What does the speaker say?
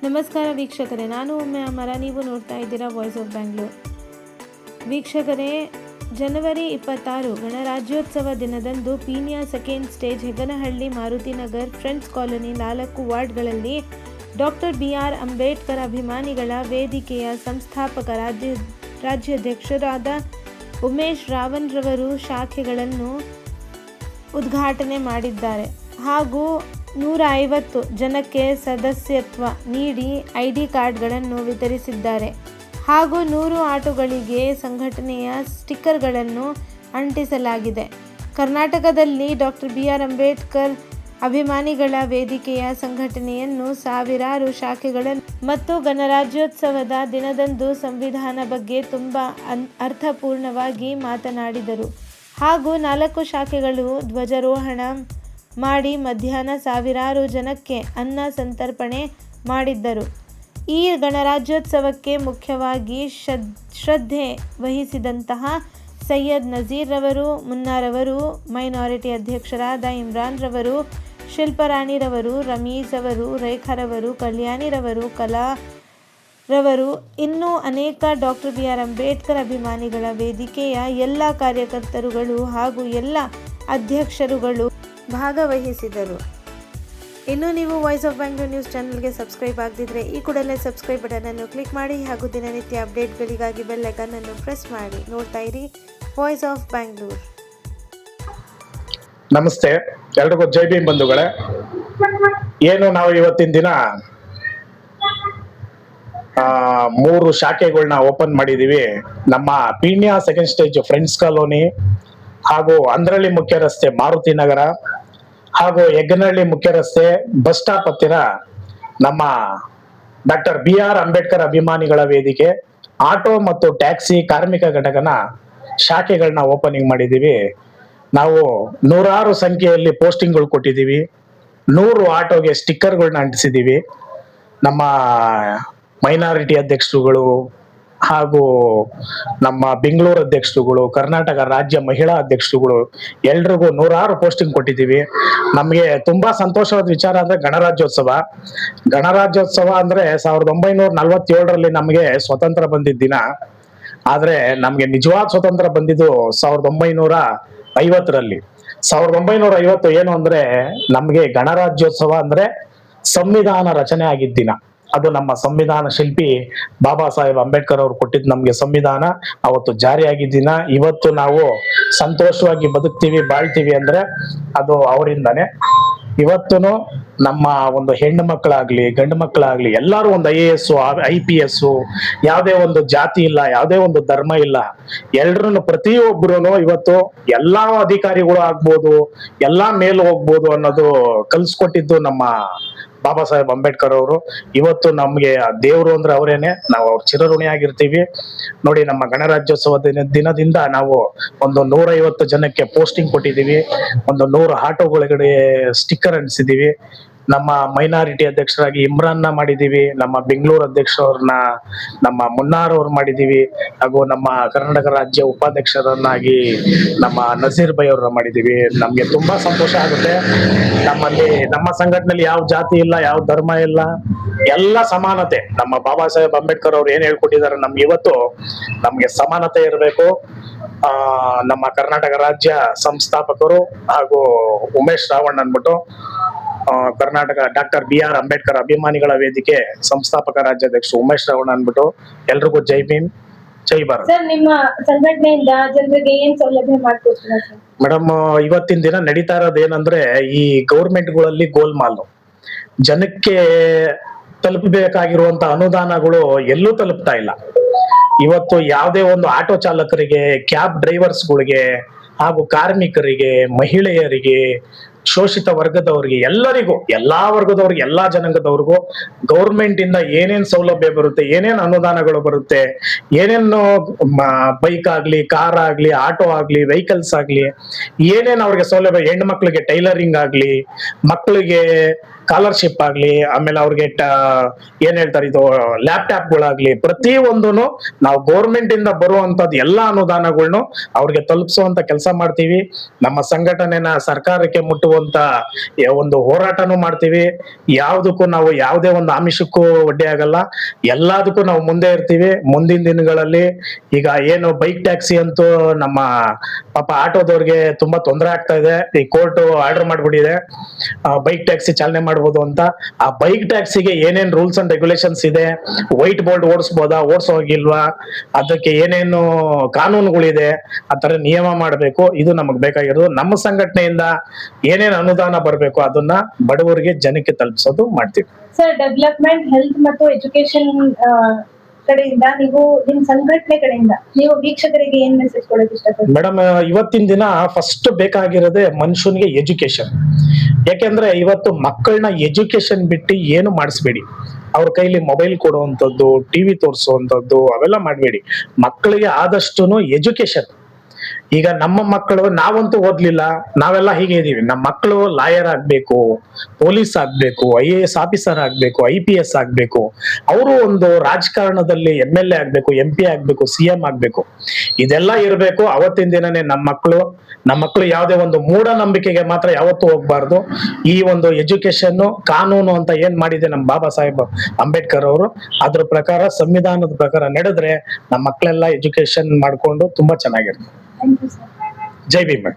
ನಮಸ್ಕಾರ ವೀಕ್ಷಕರೇ, ನಾನು ಒಮ್ಮೆ ಅಮರ, ನೀವು ನೋಡ್ತಾ ಇದ್ದೀರಾ ವಾಯ್ಸ್ ಆಫ್ ಬ್ಯಾಂಗ್ಳೂರ್. ವೀಕ್ಷಕರೇ, ಜನವರಿ 26 ಗಣರಾಜ್ಯೋತ್ಸವ ದಿನದಂದು Peenya second stage Heganahalli, Maruthinagar, friends colony 4 ವಾರ್ಡ್ಗಳಲ್ಲಿ ಡಾಕ್ಟರ್ BR ಅಂಬೇಡ್ಕರ್ ಅಭಿಮಾನಿಗಳ ವೇದಿಕೆಯ ಸಂಸ್ಥಾಪಕ ರಾಜ್ಯಾಧ್ಯಕ್ಷರಾದ ಉಮೇಶ್ ರಾವಣ್ರವರು ಶಾಖೆಗಳನ್ನು ಉದ್ಘಾಟನೆ ಮಾಡಿದ್ದಾರೆ ಹಾಗೂ 150 ಜನಕ್ಕೆ ಸದಸ್ಯತ್ವ ನೀಡಿ ID ಕಾರ್ಡ್ಗಳನ್ನು ವಿತರಿಸಿದ್ದಾರೆ ಹಾಗೂ 100 ಆಟೋಗಳಿಗೆ ಸಂಘಟನೆಯ ಸ್ಟಿಕ್ಕರ್ಗಳನ್ನು ಅಂಟಿಸಲಾಗಿದೆ. ಕರ್ನಾಟಕದಲ್ಲಿ ಡಾಕ್ಟರ್ BR ಅಂಬೇಡ್ಕರ್ ಅಭಿಮಾನಿಗಳ ವೇದಿಕೆಯ ಸಂಘಟನೆಯನ್ನು ಸಾವಿರಾರು ಶಾಖೆಗಳನ್ನು ಮತ್ತು ಗಣರಾಜ್ಯೋತ್ಸವದ ದಿನದಂದು ಸಂವಿಧಾನ ಬಗ್ಗೆ ತುಂಬ ಅರ್ಥಪೂರ್ಣವಾಗಿ ಮಾತನಾಡಿದರು ಹಾಗೂ 4 ಶಾಖೆಗಳು ಧ್ವಜಾರೋಹಣ ಮಾಡಿ ಮಧ್ಯಾಹ್ನ ಸಾವಿರಾರು ಜನಕ್ಕೆ ಅನ್ನ ಸಂತರ್ಪಣೆ ಮಾಡಿದ್ದರು. ಈ ಗಣರಾಜ್ಯೋತ್ಸವಕ್ಕೆ ಮುಖ್ಯವಾಗಿ ಶ್ರದ್ಧೆ ವಹಿಸಿದಂತಹ ಸೈಯದ್ ನಜೀರ್ ರವರು, ಮುನ್ನಾರವರು, ಮೈನಾರಿಟಿ ಅಧ್ಯಕ್ಷರಾದ ಇಮ್ರಾನ್ ರವರು, ಶಿಲ್ಪರಾಣಿರವರು, ರಮೀಜ್ ಅವರು, ರೇಖಾರವರು, ಕಲ್ಯಾಣಿರವರು, ಕಲಾರವರು, ಇನ್ನೂ ಅನೇಕ ಡಾಕ್ಟರ್ BR ಅಂಬೇಡ್ಕರ್ ಅಭಿಮಾನಿಗಳ ವೇದಿಕೆಯ ಎಲ್ಲ ಕಾರ್ಯಕರ್ತರುಗಳು ಹಾಗೂ ಎಲ್ಲ ಅಧ್ಯಕ್ಷರುಗಳು ಭಾಗವಹಿಸಿದರು. ಇನ್ನು ನೀವು ವಾಯ್ಸ್ ಆಫ್ ಬ್ಯಾಂಗ್ಳೂರ್ ನ್ಯೂಸ್ ಚಾನೆಲ್ಗೆ ಸಬ್ಸ್ಕ್ರೈಬ್ ಆಗದಿದ್ದರೆ ಈ ಕೂಡಲೇ ಸಬ್ಸ್ಕ್ರೈಬ್ ಬಟನ್ ಅನ್ನು ಕ್ಲಿಕ್ ಮಾಡಿ ಹಾಗೂ ದಿನನಿತ್ಯ ಅಪ್ಡೇಟ್ಗಳಿಗಾಗಿ ಬೆಲ್ ಐಕಾನ್ ಅನ್ನು ಪ್ರೆಸ್ ಮಾಡಿ. ನೋಡ್ತಾ ಇರಿ ವಾಯ್ಸ್ ಆಫ್ ಬ್ಯಾಂಗ್ಳೂರ್. ನಮಸ್ತೆ ಎಲ್ರಿಗೂ ಜೈ ಭೀಮ್ ಬಂಧುಗಳೇ. ಏನು ನಾವು ಇವತ್ತಿನ ದಿನ 3 ಶಾಖೆಗಳನ್ನ ಓಪನ್ ಮಾಡಿದೀವಿ. ನಮ್ಮ Peenya second stage friends colony ಹಾಗೂ ಅಂದ್ರಳ್ಳಿ ಮುಖ್ಯ ರಸ್ತೆ ಮಾರುತಿ ನಗರ ಹಾಗೂ ಹೆಗ್ಗನಹಳ್ಳಿ ಮುಖ್ಯ ರಸ್ತೆ ಬಸ್ ಸ್ಟಾಪ್ ಹತ್ತಿರ ನಮ್ಮ ಡಾಕ್ಟರ್ BR ಅಂಬೇಡ್ಕರ್ ಅಭಿಮಾನಿಗಳ ವೇದಿಕೆ ಆಟೋ ಮತ್ತು ಟ್ಯಾಕ್ಸಿ ಕಾರ್ಮಿಕ ಘಟಕನ ಶಾಖೆಗಳನ್ನ ಓಪನಿಂಗ್ ಮಾಡಿದೀವಿ. ನಾವು 100 ಸಂಖ್ಯೆಯಲ್ಲಿ ಪೋಸ್ಟಿಂಗ್ಗಳು ಕೊಟ್ಟಿದ್ದೀವಿ. 100 ಆಟೋಗೆ ಸ್ಟಿಕ್ಕರ್ಗಳನ್ನ ಅಂಟಿಸಿದೀವಿ. ನಮ್ಮ ಮೈನಾರಿಟಿ ಅಧ್ಯಕ್ಷರುಗಳು ಹಾಗೂ ನಮ್ಮ ಬೆಂಗಳೂರು ಅಧ್ಯಕ್ಷರುಗಳು, ಕರ್ನಾಟಕ ರಾಜ್ಯ ಮಹಿಳಾ ಅಧ್ಯಕ್ಷರುಗಳು ಎಲ್ರಿಗೂ 100 ಪೋಸ್ಟಿಂಗ್ ಕೊಟ್ಟಿದ್ದೀವಿ. ನಮಗೆ ತುಂಬಾ ಸಂತೋಷವಾದ ವಿಚಾರ ಅಂದ್ರೆ ಗಣರಾಜ್ಯೋತ್ಸವ ಅಂದ್ರೆ 1947ರಲ್ಲಿ ನಮಗೆ ಸ್ವತಂತ್ರ ಬಂದಿದ್ದ ದಿನ. ಆದ್ರೆ ನಮ್ಗೆ ನಿಜವಾದ ಸ್ವತಂತ್ರ ಬಂದಿದ್ದು 1950ರಲ್ಲಿ. 1950 ಏನು ಅಂದ್ರೆ ನಮ್ಗೆ ಗಣರಾಜ್ಯೋತ್ಸವ ಅಂದ್ರೆ ಸಂವಿಧಾನ ರಚನೆ ಆಗಿದ್ದ ದಿನ. ಅದು ನಮ್ಮ ಸಂವಿಧಾನ ಶಿಲ್ಪಿ ಬಾಬಾ ಸಾಹೇಬ್ ಅಂಬೇಡ್ಕರ್ ಅವರು ಕೊಟ್ಟಿದ್ದು ನಮ್ಗೆ ಸಂವಿಧಾನ ಅವತ್ತು ಜಾರಿಯಾಗಿದ್ದ ದಿನ. ಇವತ್ತು ನಾವು ಸಂತೋಷವಾಗಿ ಬದುಕ್ತೀವಿ, ಬಾಳ್ತೀವಿ ಅಂದ್ರೆ ಅದು ಅವರಿಂದಾನೆ. ಇವತ್ತುನು ನಮ್ಮ ಒಂದು ಹೆಣ್ಣು ಮಕ್ಕಳಾಗ್ಲಿ ಗಂಡು ಮಕ್ಕಳಾಗ್ಲಿ ಎಲ್ಲರೂ ಒಂದು IAS IPS ಯಾವುದೇ ಒಂದು ಜಾತಿ ಇಲ್ಲ, ಯಾವುದೇ ಒಂದು ಧರ್ಮ ಇಲ್ಲ, ಎಲ್ರು ಪ್ರತಿಯೊಬ್ಬರು ಇವತ್ತು ಎಲ್ಲಾ ಅಧಿಕಾರಿಗಳು ಆಗ್ಬೋದು, ಎಲ್ಲಾ ಮೇಲ್ ಹೋಗ್ಬೋದು ಅನ್ನೋದು ಕಲ್ಸ್ಕೊಟ್ಟಿದ್ದು ನಮ್ಮ ಬಾಬಾ ಸಾಹೇಬ್ ಅಂಬೇಡ್ಕರ್ ಅವರು. ಇವತ್ತು ನಮ್ಗೆ ದೇವ್ರು ಅಂದ್ರೆ ಅವರೇನೆ, ನಾವು ಅವ್ರ ಚಿರಋಣಿ ಆಗಿರ್ತೀವಿ. ನೋಡಿ, ನಮ್ಮ ಗಣರಾಜ್ಯೋತ್ಸವ ದಿನದಿಂದ ನಾವು ಒಂದು 150 ಜನಕ್ಕೆ ಪೋಸ್ಟಿಂಗ್ ಕೊಟ್ಟಿದ್ದೀವಿ. ಒಂದು 100 ಆಟೋಗಳಿಗೆ ಸ್ಟಿಕ್ಕರ್ ಅಂಟಿಸಿದೀವಿ. ನಮ್ಮ ಮೈನಾರಿಟಿ ಅಧ್ಯಕ್ಷರಾಗಿ ಇಮ್ರಾನ್ನ ಮಾಡಿದೀವಿ. ನಮ್ಮ ಬೆಂಗಳೂರು ಅಧ್ಯಕ್ಷರನ್ನ ನಮ್ಮ ಮುನ್ನಾರ್ ಅವ್ರು ಮಾಡಿದೀವಿ. ಹಾಗೂ ನಮ್ಮ ಕರ್ನಾಟಕ ರಾಜ್ಯ ಉಪಾಧ್ಯಕ್ಷರನ್ನಾಗಿ ನಮ್ಮ ನಜೀರ್ ಭಾಯ್ ಅವ್ರನ್ನ ಮಾಡಿದೀವಿ. ನಮ್ಗೆ ತುಂಬಾ ಸಂತೋಷ ಆಗುತ್ತೆ. ನಮ್ಮ ಸಂಘಟನೆಯಲ್ಲಿ ಯಾವ ಜಾತಿ ಇಲ್ಲ, ಯಾವ ಧರ್ಮ ಇಲ್ಲ, ಎಲ್ಲ ಸಮಾನತೆ. ನಮ್ಮ ಬಾಬಾ ಸಾಹೇಬ್ ಅಂಬೇಡ್ಕರ್ ಅವ್ರು ಏನ್ ಹೇಳ್ಕೊಟ್ಟಿದ್ದಾರೆ ನಮ್ಗೆ, ಇವತ್ತು ನಮ್ಗೆ ಸಮಾನತೆ ಇರಬೇಕು. ನಮ್ಮ ಕರ್ನಾಟಕ ರಾಜ್ಯ ಸಂಸ್ಥಾಪಕರು ಹಾಗೂ ಉಮೇಶ್ ರಾವಣ್ ಅನ್ಬಿಟ್ಟು ಕರ್ನಾಟಕ ಡಾಕ್ಟರ್ BR ಅಂಬೇಡ್ಕರ್ ಅಭಿಮಾನಿಗಳ ವೇದಿಕೆ ಸಂಸ್ಥಾಪಕ ರಾಜ್ಯಾಧ್ಯಕ್ಷ ಉಮೇಶ್ ರಾವಣ್ ಅನ್ಬಿಟ್ಟು ಎಲ್ರಿಗೂ ಜೈ ಭೀಮ್, ಜೈ ಭಾರತ್. ನಿಮ್ಮ ಸಂಘಟನೆಯಿಂದ ಜನರಿಗೆ ಏನ್ ಸೌಲಭ್ಯ ಮಾಡ್ಕೊಡ್ತೀರಾ ಸರ್? ಮೇಡಮ್, ಇವತ್ತಿನ ದಿನ ನಡೀತಾ ಇರೋದು ಏನಂದ್ರೆ ಈ ಗೌರ್ಮೆಂಟ್ಗಳಲ್ಲಿ ಗೋಲ್ಮಾಲ್. ಜನಕ್ಕೆ ತಲುಪಬೇಕಾಗಿರುವಂತ ಅನುದಾನಗಳು ಎಲ್ಲೂ ತಲುಪ್ತಾ ಇಲ್ಲ. ಇವತ್ತು ಯಾವುದೇ ಒಂದು ಆಟೋ ಚಾಲಕರಿಗೆ, ಕ್ಯಾಬ್ ಡ್ರೈವರ್ಸ್ಗಳಿಗೆ ಹಾಗೂ ಕಾರ್ಮಿಕರಿಗೆ, ಮಹಿಳೆಯರಿಗೆ, ಶೋಷಿತ ವರ್ಗದವರಿಗೆ, ಎಲ್ಲರಿಗೂ, ಎಲ್ಲಾ ವರ್ಗದವ್ರಿಗೆ, ಎಲ್ಲಾ ಜನಾಂಗದವ್ರಿಗೂ ಗೌರ್ಮೆಂಟ್ ಇಂದ ಏನೇನ್ ಸೌಲಭ್ಯ ಬರುತ್ತೆ, ಏನೇನ್ ಅನುದಾನಗಳು ಬರುತ್ತೆ, ಏನೇನು ಬೈಕ್ ಆಗ್ಲಿ, ಕಾರ್ ಆಗ್ಲಿ, ಆಟೋ ಆಗ್ಲಿ, ವೆಹಿಕಲ್ಸ್ ಆಗ್ಲಿ, ಏನೇನ್ ಅವ್ರಿಗೆ ಸೌಲಭ್ಯ, ಹೆಣ್ಣು ಮಕ್ಳಿಗೆ ಟೈಲರಿಂಗ್ ಆಗ್ಲಿ, ಮಕ್ಕಳಿಗೆ ಸ್ಕಾಲರ್ಶಿಪ್ ಆಗ್ಲಿ, ಆಮೇಲೆ ಅವ್ರಿಗೆ ಏನ್ ಹೇಳ್ತಾರೆ ಇದು ಲ್ಯಾಪ್ಟಾಪ್ಗಳಾಗ್ಲಿ, ಪ್ರತಿ ಒಂದೂನು ನಾವು ಗೌರ್ಮೆಂಟ್ ಇಂದ ಬರುವಂತದ್ದು ಎಲ್ಲಾ ಅನುದಾನಗಳ್ನು ಅವ್ರಿಗೆ ತಲುಪಿಸುವಂತ ಕೆಲಸ ಮಾಡ್ತೀವಿ. ನಮ್ಮ ಸಂಘಟನೆನ ಸರ್ಕಾರಕ್ಕೆ ಮುಟ್ಟುವಂತ ಒಂದು ಹೋರಾಟನೂ ಮಾಡ್ತೀವಿ. ಯಾವ್ದಕ್ಕೂ ನಾವು ಯಾವುದೇ ಒಂದು ಆಮಿಷಕ್ಕೂ ಒಡ್ಡಿ ಆಗಲ್ಲ. ಎಲ್ಲದಕ್ಕೂ ನಾವು ಮುಂದೆ ಇರ್ತೀವಿ. ಮುಂದಿನ ದಿನಗಳಲ್ಲಿ ಈಗ ಏನು ಬೈಕ್ ಟ್ಯಾಕ್ಸಿ ಅಂತೂ ನಮ್ಮ ಪಾಪ ಆಟೋದವ್ರಿಗೆ ತುಂಬಾ ತೊಂದರೆ ಆಗ್ತಾ ಇದೆ. ಈ ಕೋರ್ಟ್ ಆರ್ಡರ್ ಮಾಡ್ಬಿಟ್ಟಿದೆ ಬೈಕ್ ಟ್ಯಾಕ್ಸಿ ಚಾಲನೆ ಮಾಡ್ಬೋದು ಅಂತ. ಆ ಬೈಕ್ ಟ್ಯಾಕ್ಸಿಗೆ ಏನೇನ್ ರೂಲ್ಸ್ ಅಂಡ್ ರೆಗ್ಯುಲೇಷನ್ಸ್ ಇದೆ, ವೈಟ್ ಬೋರ್ಡ್ ಓಡಿಸ್ಬೋದಾ, ಓಡಿಸೋಗಿಲ್ವಾ, ಅದಕ್ಕೆ ಏನೇನು ಕಾನೂನುಗಳಿದೆ, ಆ ತರ ನಿಯಮ ಮಾಡಬೇಕು. ಇದು ನಮಗ್ ಬೇಕಾಗಿರೋದು. ನಮ್ಮ ಸಂಘಟನೆಯಿಂದ ಏನೇನ್ ಅನುದಾನ ಬರಬೇಕು ಅದನ್ನ ಬಡವರಿಗೆ ಜನಕ್ಕೆ ತಲುಪಿಸೋದು ಮಾಡ್ತೀವಿ. ಸರ್, ಡೆವಲಪ್ಮೆಂಟ್, ಹೆಲ್ತ್ ಮತ್ತು ಎಜುಕೇಶನ್ ಕಡೆಯಿಂದ ನೀವು ನಿಮ್ ಸಂಘಟನೆ ಕಡೆಯಿಂದ ನೀವು ವೀಕ್ಷಕರಿಗೆ ಏನ್ ಮೆಸೇಜ್ ಕೊಡೋಕೆ ಇಷ್ಟಪಡ್ತೀರಾ? ಮೇಡಮ್, ಇವತ್ತಿನ ದಿನ ಫಸ್ಟ್ ಬೇಕಾಗಿರೋದೇ ಮನುಷ್ಯನಿಗೆ ಎಜುಕೇಶನ್. ಯಾಕೆಂದ್ರೆ ಇವತ್ತು ಮಕ್ಕಳನ್ನ ಎಜುಕೇಶನ್ ಬಿಟ್ಟು ಏನು ಮಾಡಿಸ್ಬೇಡಿ. ಅವ್ರ ಕೈಲಿ ಮೊಬೈಲ್ ಕೊಡುವಂಥದ್ದು, ಟಿವಿ ತೋರಿಸುವಂಥದ್ದು ಅವೆಲ್ಲ ಮಾಡಬೇಡಿ. ಮಕ್ಕಳಿಗೆ ಆದಷ್ಟು ಎಜುಕೇಶನ್. ಈಗ ನಮ್ಮ ಮಕ್ಕಳು, ನಾವಂತೂ ಓದ್ಲಿಲ್ಲ, ನಾವೆಲ್ಲ ಹೀಗೆ ಇದೀವಿ. ನಮ್ಮ ಮಕ್ಕಳು ಲಾಯರ್ ಆಗ್ಬೇಕು, ಪೊಲೀಸ್ ಆಗ್ಬೇಕು, IAS ಆಫೀಸರ್ ಆಗ್ಬೇಕು, IPS ಆಗ್ಬೇಕು, ಅವರು ಒಂದು ರಾಜಕಾರಣದಲ್ಲಿ MLA ಆಗ್ಬೇಕು, MP ಆಗ್ಬೇಕು, CM ಆಗ್ಬೇಕು. ಇದೆಲ್ಲ ಇರಬೇಕು. ಅವತ್ತಿನ ದಿನನೇ ನಮ್ಮ ಮಕ್ಕಳು ಯಾವುದೇ ಒಂದು ಮೂಢನಂಬಿಕೆಗೆ ಮಾತ್ರ ಯಾವತ್ತೂ ಹೋಗ್ಬಾರ್ದು. ಈ ಒಂದು ಎಜುಕೇಶನ್ ಕಾನೂನು ಅಂತ ಏನ್ ಮಾಡಿದೆ ನಮ್ಮ ಬಾಬಾ ಸಾಹೇಬ್ ಅಂಬೇಡ್ಕರ್ ಅವರು, ಅದ್ರ ಪ್ರಕಾರ, ಸಂವಿಧಾನದ ಪ್ರಕಾರ ನಡೆದ್ರೆ ನಮ್ಮ ಮಕ್ಕಳೆಲ್ಲ ಎಜುಕೇಶನ್ ಮಾಡ್ಕೊಂಡು ತುಂಬಾ ಚೆನ್ನಾಗಿರುತ್ತೆ. Thank you sir. ಜೈ ಭೀಮ್.